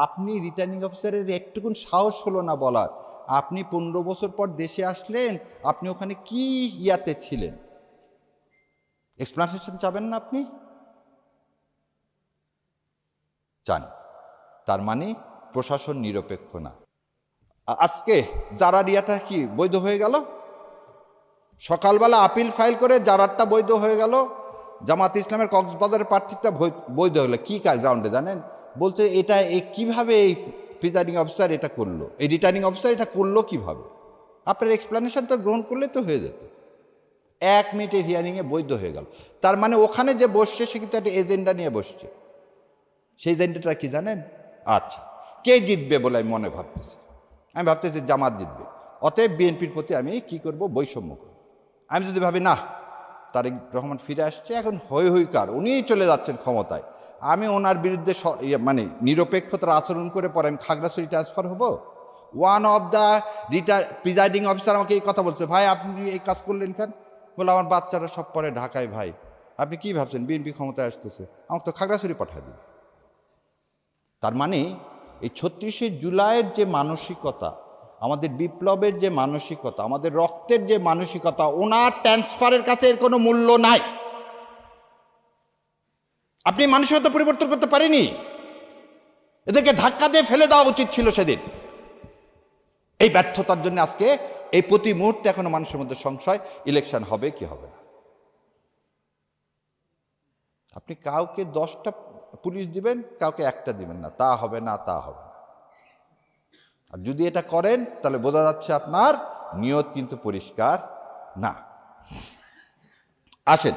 আপনি রিটার্নিং অফিসারের একটুকুন সাহস হলো না বলার, আপনি 15 বছর পর দেশে আসলেন, আপনি ওখানে কি ইয়াতে ছিলেন? এক্সপ্লানেশন চাবেন না আপনি? চান। তার মানে প্রশাসন নিরপেক্ষ না। আজকে জারার ইয়াটা কি বৈধ হয়ে গেল? সকালবেলা আপিল ফাইল করে জারারটা বৈধ হয়ে গেল, জামাত ইসলামের কক্সবাজারের প্রার্থীটা বৈধ হলো। কি গ্রাউন্ডে জানেন? বলতে এটা কিভাবে এই প্রিজাইডিং অফিসার এটা করলো, এই রিটার্নিং অফিসার এটা করলো কিভাবে? আপনার এক্সপ্লানেশন তো গ্রহণ করলে তো হয়ে যেত। 1 মিনিটের হিয়ারিংয়ে বৈধ হয়ে গেল। তার মানে ওখানে যে বসছে সে কিন্তু একটা এজেন্ডা নিয়ে বসছে। সেই এজেন্ডাটা কি জানেন? আচ্ছা, কে জিতবে বলে আমি মনে ভাবতেছি, আমি ভাবতেছি জামাত জিতবে, অতএব বিএনপির প্রতি আমি কি করব? বৈষম্য করব। আমি যদি ভাবি না, তারেক রহমান ফিরে আসছে, এখন হই হই কার, উনিই চলে যাচ্ছেন ক্ষমতায়, আমি ওনার বিরুদ্ধে মানে নিরপেক্ষতার আচরণ করে পরে আমি খাগড়াছড়ি ট্রান্সফার হব। One of the presiding officer আমাকে এই কথা বলছে, ভাই আপনি এই কাজ করলেন কেন? বলে আমার বাচ্চারা সব পরে ঢাকায়, ভাই আপনি কি ভাবছেন বিএনপি ক্ষমতায় আসতেছে, আমাকে তো খাগড়াছড়ি পাঠিয়ে দিবে। তার মানে এই 36শে জুলাইয়ের যে মানসিকতা, আমাদের বিপ্লবের যে মানসিকতা, আমাদের রক্তের যে মানসিকতা, ওনার ট্রান্সফারের কাছে এর কোনো মূল্য নাই। আপনি মানসিকতা পরিবর্তন করতে পারেনি, এদেরকে ধাক্কা দিয়ে ফেলে দেওয়া উচিত ছিল সেদিন। এই ব্যর্থতার জন্য আজকে এই প্রতি মুহূর্তে এখনো মানুষের মধ্যে সংশয়, ইলেকশন হবে কি হবে না। আপনি কাউকে 10টা পুলিশ দিবেন, কাউকে 1টা দিবেন না, তা হবে না, তা হবে না। আর যদি এটা করেন তাহলে বোঝা যাচ্ছে আপনার নিয়ত কিন্তু পরিষ্কার না। আসেন,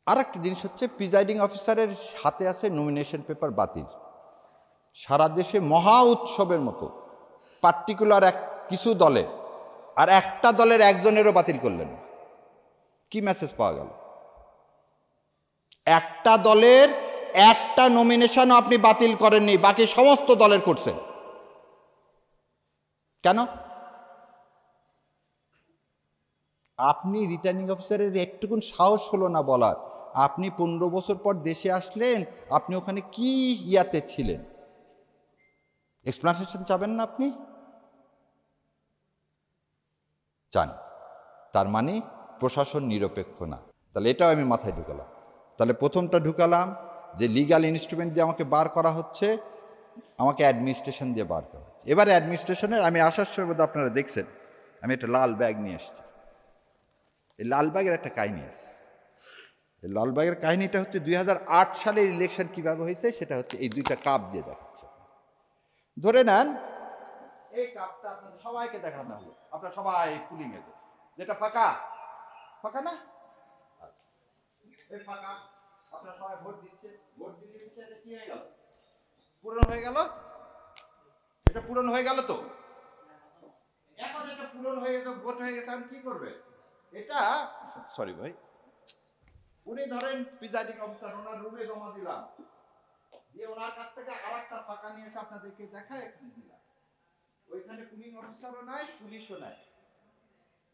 আর একটা জিনিস হচ্ছে, প্রিজাইডিং অফিসারের হাতে আছে নমিনেশন পেপার বাতিল। সারা দেশে মহা উৎসবের মতো পার্টিকুলার কিছু দলে, আর একটা দলের একজনেরও বাতিল করলেন না। কি মেসেজ পাওয়া গেল? একটা দলের একটা নমিনেশনও আপনি বাতিল করেননি, বাকি সমস্ত দলের করছেন। কেন? আপনি রিটার্নিং অফিসারের একটুকুন সাহস হলো না বলার, আপনি 15 বছর পর দেশে আসলেন, আপনি ওখানে কি ইয়াতে ছিলেন? এক্সপ্লানেশন চাবেন না আপনি? চান। তার মানে প্রশাসন নিরপেক্ষ না। তাহলে এটাও আমি মাথায় ঢুকালাম। তাহলে প্রথমটা ঢুকালাম যে লিগ্যাল ইনস্ট্রুমেন্ট দিয়ে আমাকে বার করা হচ্ছে, আমাকে অ্যাডমিনিস্ট্রেশন দিয়ে বার করা হচ্ছে। এবার অ্যাডমিনিস্ট্রেশনের আমি আসার সময় বোধহয় আপনারা দেখছেন আমি একটা লাল ব্যাগ নিয়ে এসেছি। এই লাল ব্যাগের একটা কাহিনী আছে। এই লাল ব্যাগের কাহিনীটা হচ্ছে 2008 সালের ইলেকশন কিভাবে হয়েছে সেটা হচ্ছে এই 2টা কাপ দিয়ে দেখাচ্ছে। ধরে নেন এই কাপটা আপনাদের সবাইকে দেখানো হলো, আপনারা সবাই পুলিং এ, যেটা ফাঁকা ফাঁকা না, এই ফাঁকা, আপনারা সবাই ভোট দিচ্ছে, ভোট দিয়ে দিচ্ছে, এটা কি হয়ে গেল? পূরণ হয়ে গেল। এটা পূরণ হয়ে গেল তো। এখন এটা পূরণ হয়ে গেছে, ভোট হয়ে গেছে, আমি কি করবে? এটা সরি ভাই, উনি ধরেন প্রিজাইডিং অফিসার, ওনার রুমে জমা দিলাম, দিয়ে ওনার কাছ থেকে আরেকটা ফাঁকা নিয়ে এসে আপনাদেরকে দেখায় এখানে দিলাম। ওইখানে পুলিং অফিসারও নাই, পুলিশও নাই।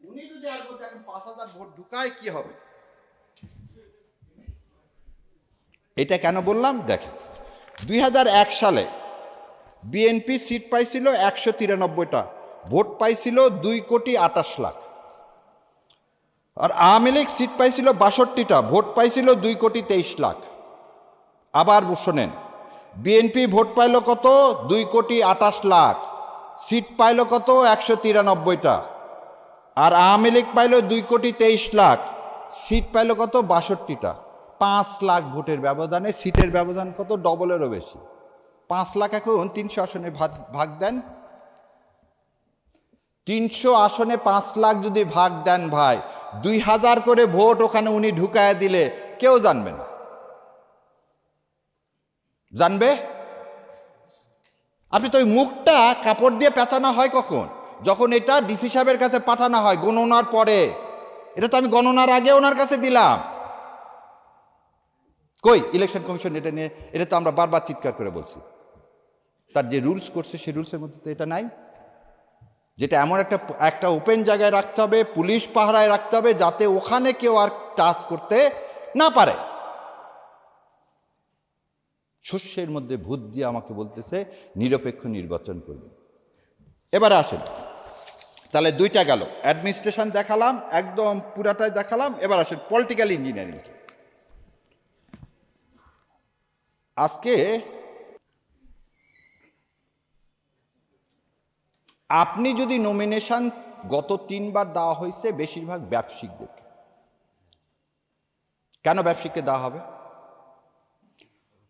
উনি যদি আর বলতে এখন 5000 ভোট ঢুকায় কি হবে? এটা কেন বললাম দেখেন, 2001 সালে বিএনপি সিট পাইছিল 193টা, ভোট পাইছিল 2,28,00,000। আর আওয়ামী লীগ সিট পাইছিল 62টা, ভোট পাইছিল 2,23,00,000। আবার শোনেন, বিএনপি ভোট পাইল কত? 2,28,00,000, সিট পাইল কত? 193টা। আর আওয়ামী লীগ পাইল 2,23,00,000, সিট পাইল কত? 62টা। 5 লাখ ভোটের ব্যবধানে সিটের ব্যবধান কত? ডবলেরও বেশি। 5 লাখ এখন 300 আসনে ভাগ দেন। 300 আসনে 5 লাখ যদি ভাগ দেন ভাই, 2000 করে ভোট ওখানে উনি ঢুকায় দিলে কেউ জানবে না। জানবে? আপনি তো ওই মুখটা কাপড় দিয়ে পেঁচানো হয় কখন? যখন এটা ডিসি সাহেবের কাছে পাঠানো হয় গণনার পরে। এটা তো আমি গণনার আগে ওনার কাছে দিলাম। কই ইলেকশন কমিশন এটা নিয়ে? এটা তো আমরা বারবার চিৎকার করে বলছি। তার যে রুলস করছে সেই রুলসের মধ্যে তো এটা নাই, যেটা এমন একটা ওপেন জায়গায় রাখতে হবে, পুলিশ পাহারায় রাখতে হবে, যাতে ওখানে কেউ আর টাচ করতে না পারে। শস্যের মধ্যে ভূত দিয়ে আমাকে বলতেছে নিরপেক্ষ নির্বাচন করবেন। এবারে আসেন, তাহলে দুইটা গেল, অ্যাডমিনিস্ট্রেশন দেখালাম, একদম পুরাটাই দেখালাম। এবার আসেন পলিটিক্যাল ইঞ্জিনিয়ারিং। আজকে আপনি যদি নমিনেশন গত 3 বার দেওয়া হয়েছে বেশিরভাগ ব্যবসায়িকদেরকে, কেন ব্যবসায়িককে দেওয়া হবে?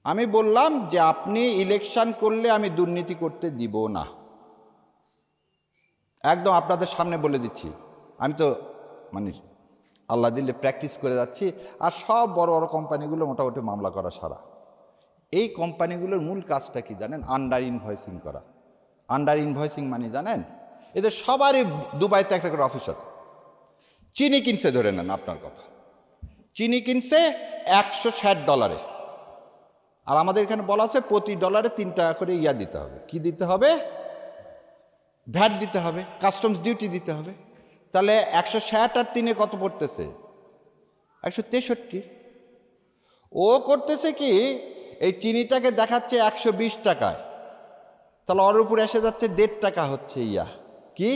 আমি বললাম যে আপনি ইলেকশন করলে আমি দুর্নীতি করতে দিব না, একদম আপনাদের সামনে বলে দিচ্ছি। আমি তো মানে আল্লাহ দিলে প্র্যাকটিস করে যাচ্ছি, আর সব বড় বড় কোম্পানিগুলো মোটামুটি মামলা করা সারা। এই কোম্পানিগুলোর মূল কাজটা কি জানেন? আন্ডার ইনভয়েসিং করা। আন্ডার ইনভয়েসিং মানে জানেন, এদের সবারই দুবাইতে একটা করে অফিস আছে। চিনি কিনছে, ধরে নেন আপনার কথা, চিনি কিনছে $160, আর আমাদের এখানে বলা আছে প্রতি ডলারে 3 টাকা করে দিতে হবে। কি দিতে হবে? ভ্যাট দিতে হবে, কাস্টমস ডিউটি দিতে হবে। তাহলে 160 আর 3 কত পড়তেছে? 163। ও করতেছে কি, এই চিনিটাকে দেখাচ্ছে 120 টাকায়, তাহলে ওর উপরে এসে যাচ্ছে 1.5 টাকা হচ্ছে কি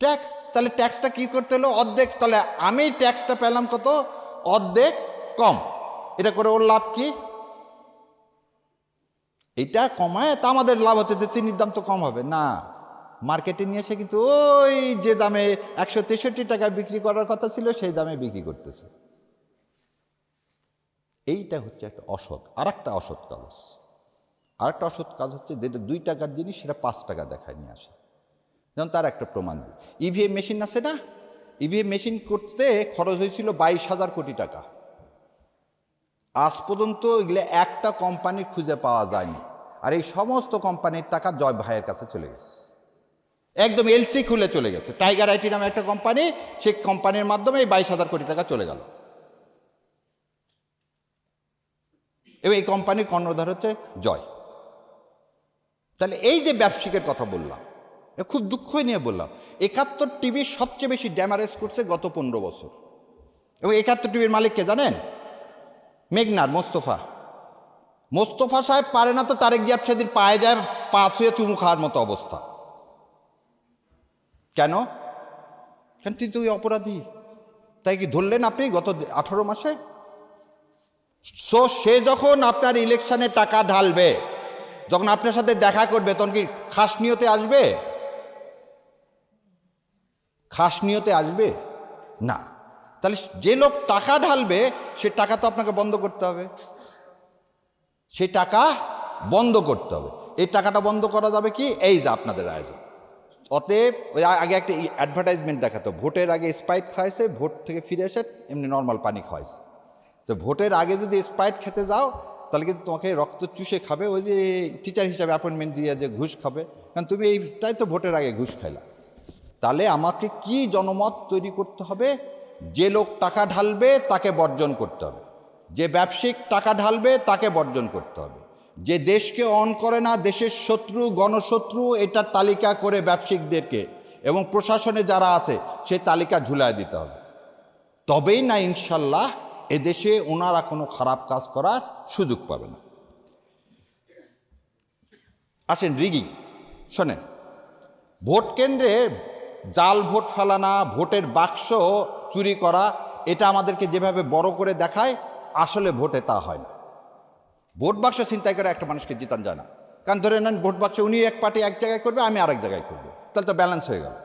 ট্যাক্স। তাহলে ট্যাক্সটা কি করতে হলো? অর্ধেক। তাহলে আমি ট্যাক্সটা পেলাম কত? অর্ধেক কম। এটা করে ওর লাভ কি? এটা কমায় তা আমাদের লাভ হচ্ছে যে চিনির দাম তো কম হবে না, মার্কেটে নিয়ে এসে কিন্তু ওই যে দামে 163 টাকায় বিক্রি করার কথা ছিল সেই দামে বিক্রি করতেছে। এইটা হচ্ছে একটা অসৎ। আর একটা অসৎ কাজ, আরেকটা অসৎ কাজ হচ্ছে যেটা 2 টাকার জিনিস সেটা 5 টাকা দেখায় নিয়ে আসে। যেমন তার একটা প্রমাণ দিই, ইভিএম মেশিন আছে না, ইভিএম মেশিন করতে খরচ হয়েছিল 22,000 কোটি টাকা। আজ পর্যন্ত এগুলো একটা কোম্পানির খুঁজে পাওয়া যায়নি, আর এই সমস্ত কোম্পানির টাকা জয় ভাইয়ের কাছে চলে গেছে, একদম এলসি খুলে চলে গেছে। টাইগার আইটি নামে একটা কোম্পানি, সেই কোম্পানির মাধ্যমে এই 22,000 কোটি টাকা চলে গেল। এবং এই কোম্পানির কর্ণধার হচ্ছে জয়। তাহলে এই যে ব্যবসায়িকের কথা বললাম, খুব দুঃখ নিয়ে বললাম, 71 টিভি সবচেয়ে বেশি ড্যামারেজ করছে গত 15 বছর। এবং 71 টিভির মালিককে জানেন? মেঘনার মোস্তফা। মোস্তফা সাহেব পারে না তো তারেক জিয়া সেদিন পায়ে যায়, পা ছুঁয়ে চুমু খাওয়ার মতো অবস্থা। কেন? কেন তিনি তো ওই অপরাধী। তাই কি ধরলেন আপনি গত 18 মাসে? সে যখন আপনার ইলেকশনে টাকা ঢালবে, যখন আপনার সাথে দেখা করবে, তখন কি খাস নিয়তে আসবে? খাস নিয়তে আসবে না। তাহলে যে লোক টাকা ঢালবে সে টাকা তো আপনাকে বন্ধ করতে হবে, সেই টাকা বন্ধ করতে হবে। এই টাকাটা বন্ধ করা যাবে কি? এই যে আপনাদের আয়োজন। অতএব ওই আগে একটা অ্যাডভার্টাইজমেন্ট দেখাতো, ভোটের আগে স্প্রাইট খাওয়াইছে, ভোট থেকে ফিরে এসে এমনি নর্মাল পানি খাওয়াইছে। তো ভোটের আগে যদি স্প্রাইট খেতে যাও তাহলে কিন্তু তোমাকে রক্ত চুষে খাবে, ওই যে টিচার হিসাবে অ্যাপয়েন্টমেন্ট দিয়ে যে ঘুষ খাবে, কারণ তুমি এইটাই তো ভোটের আগে ঘুষ খাইলা। তাহলে আমাকে কি জনমত তৈরি করতে হবে? যে লোক টাকা ঢালবে তাকে বর্জন করতে হবে, যে ব্যবসায়িক টাকা ঢালবে তাকে বর্জন করতে হবে, যে দেশকে অন করে না, দেশের শত্রু, গণশত্রু, এটার তালিকা করে ব্যবসায়িকদেরকে এবং প্রশাসনে যারা আছে সেই তালিকা ঝুলায় দিতে হবে। তবেই না ইনশাল্লাহ এদেশে ওনারা কোনো খারাপ কাজ করার সুযোগ পাবে না। আসেন রিগিং। শোনেন, ভোট কেন্দ্রে জাল ভোট ফেলানা, ভোটের বাক্স চুরি করা, এটা আমাদেরকে যেভাবে বড় করে দেখায়, আসলে ভোটে তা হয় না। ভোট বাক্স ছিনতাই করে একটা মানুষকে জিতান যায় না। কারণ ধরে নেন ভোট বাক্স উনি এক পার্টি এক জায়গায় করবে, আমি আরেক জায়গায় করবো, তাহলে তো ব্যালেন্স হয়ে গেল।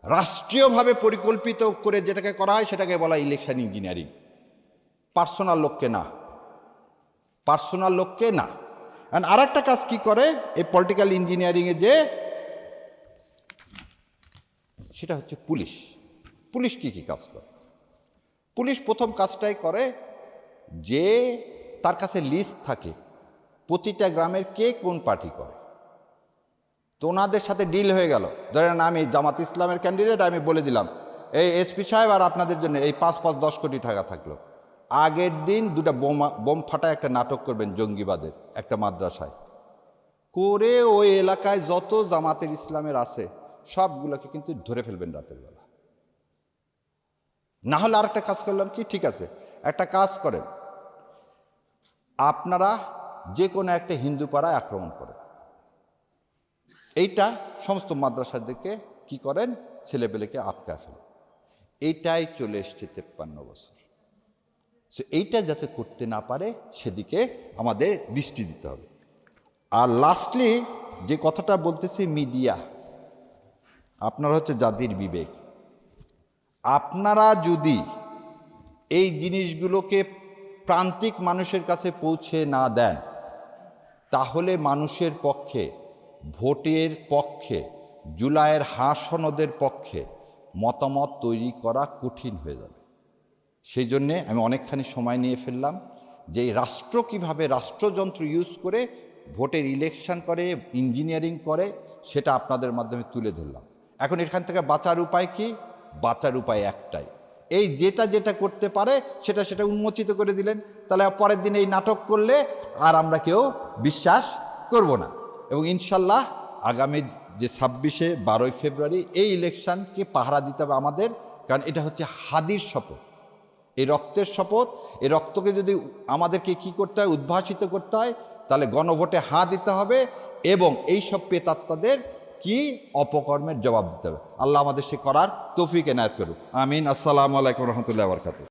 রাষ্ট্রীয়ভাবে পরিকল্পিত করে যেটাকে করা হয় সেটাকে বলা ইলেকশন ইঞ্জিনিয়ারিং। পার্সোনাল লোককে না, পার্সোনাল লোককে না। আর একটা কাজ কি করে এই পলিটিক্যাল ইঞ্জিনিয়ারিংয়ে, যে সেটা হচ্ছে পুলিশ। পুলিশ কি কি কাজ করে? পুলিশ প্রথম কাজটাই করে যে তার কাছে লিস্ট থাকে প্রতিটা গ্রামের কে কোন পার্টি করে। তো ওনাদের সাথে ডিল হয়ে গেল, ধরেন আমি জামাত ইসলামের ক্যান্ডিডেট, আমি বলে দিলাম এই এসপি সাহেব আর আপনাদের জন্য এই 5-10 কোটি টাকা থাকলো। আগের দিন 2টা বোম ফাটায় একটা নাটক করবেন জঙ্গিবাদের একটা মাদ্রাসায় করে, ওই এলাকায় যত জামাতের ইসলামের আছে সবগুলোকে কিন্তু ধরে ফেলবেন রাতের বেলা। না হলে আরেকটা কাজ করলাম কি, ঠিক আছে একটা কাজ করেন, আপনারা যে কোনো একটা হিন্দু পাড়ায় আক্রমণ করেন, এইটা সমস্ত মাদ্রাসাদেরকে কি করেন, ছেলেপেলেকে আটকায় ফেলেন। এইটাই চলে এসছে 53 বছর। সো এইটা যাতে করতে না পারে সেদিকে আমাদের দৃষ্টি দিতে হবে। আর লাস্টলি যে কথাটা বলতেছি, মিডিয়া আপনারা হচ্ছে জাতির বিবেক। আপনারা যদি এই জিনিসগুলোকে প্রান্তিক মানুষের কাছে পৌঁছে না দেন, তাহলে মানুষের পক্ষে, ভোটের পক্ষে, জুলাইয়ের সনদের পক্ষে মতামত তৈরি করা কঠিন হয়ে যাবে। সেই জন্যে আমি অনেকখানি সময় নিয়ে ফেললাম যে এই রাষ্ট্র কীভাবে রাষ্ট্রযন্ত্র ইউজ করে ভোটের ইলেকশন করে, ইঞ্জিনিয়ারিং করে, সেটা আপনাদের মাধ্যমে তুলে ধরলাম। এখন এখান থেকে বাঁচার উপায় কি? বাঁচার উপায় একটাই, এই যেটা করতে পারে সেটা উন্মোচিত করে দিলেন। তাহলে পরের দিন এই নাটক করলে আর আমরা কেউ বিশ্বাস করব না। এবং ইনশাল্লাহ আগামী যে 26শে 12ই ফেব্রুয়ারি এই ইলেকশনকে পাহারা দিতে হবে আমাদের, কারণ এটা হচ্ছে হাদির শপথ, এই রক্তের শপথ। এই রক্তকে যদি আমাদেরকে কি করতে হয়, উদ্ভাসিত করতে হয়, তাহলে গণভোটে হাঁ দিতে হবে এবং এই সব প্রেতাত্মাদের কি অপকর্মের জবাব দিতে হবে। আল্লাহ আমাদের সে করার তৌফিক এনায়েত করুক। আমিন। আসসালামু আলাইকুম রহমতুল্লাহি ওয়া বারাকাতুহু।